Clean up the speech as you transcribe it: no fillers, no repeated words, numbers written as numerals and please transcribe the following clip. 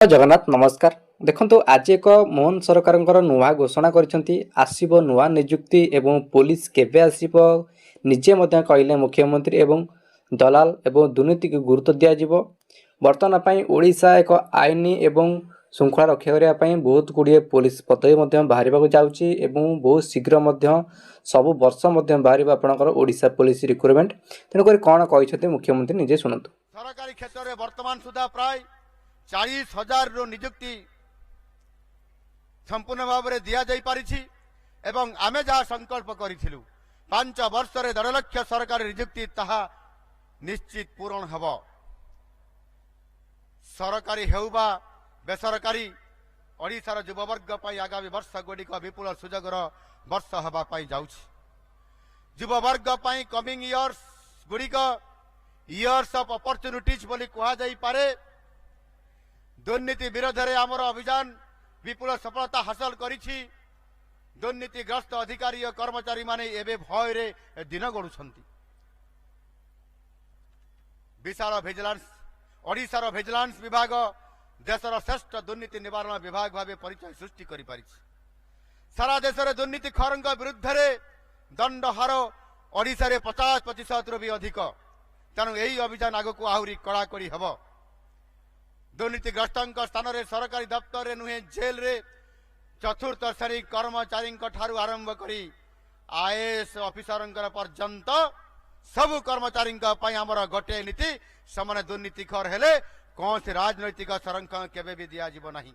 जगन्नाथ नमस्कार। देखो आज एक मोहन सरकार नुआ घोषणा करसिब नुआ निजुक्ति एवं पुलिस केवे आसिब निजे कहले मुख्यमंत्री एवं दलाल एवं दुर्नीति को गुरुत्व दिज्व। बर्तमान ओडिशा एक आईन एवं श्रृंखला रक्षा करने बहुत गुड़े पुलिस पदवी बाहर जाऊँगी एवं बहुत शीघ्र सबु वर्ष बाहर आपंकर ओडिशा पुलिस रिक्रुटमेंट। तेणुक कौन कहते मुख्यमंत्री निजे शुणु। सरकारी क्षेत्र में वर्तमान सुधा प्राय 40,000 निजुक्ति संपूर्ण भाव में दि जारी एवं आमे जहाँ संकल्प करूँ 5 वर्ष 1.5 लाख सरकारी निजुक्ति ताहा निश्चित पूरण हब। सरकारी हेउबा बेसरकारी ओडिशार युववर्ग आगामी वर्ष गुड़िक विपुल सुजोगर वर्ष हवाई जाउछि। युववर्ग कमिंग इयर्स गुड़िक इयर्स ऑफ अपॉर्चुनिटीज बोली कहा जाई पारे। दुर्नीति विरोध में आमर अभियान विपुल सफलता हासिल करिछि। दुर्नीतिग्रस्त अधिकारी और कर्मचारी माने एबे भय रे दिन गड़ुछंती। विशाल भिजिलेंस ओडिशार भिजिलेंस विभाग देशर श्रेष्ठ दुर्नीति निवारण विभाग भाव परिचय सृष्टि करि पारिछि। सारा देश में दुर्नीति खरंग विरुद्ध रे दंड हार ओडिशा रे 50% रु भी अधिक। तेणु यही अभियान आग को आहरी कड़ाकड़ी हब। दुर्नीतिग्रस्त स्थान में सरकारी दफ्तर रे नुहे जेल रे चतुर्थ श्रेणी कर्मचारी ठारू आरंभ करी आईएएस ऑफिसर पर्यंत सबु कर्मचारी आमर गोटे नीति से दुर्नीतिखोर हेले कौन राजनैतिक संरक्षण केबे भी दिया नहीं।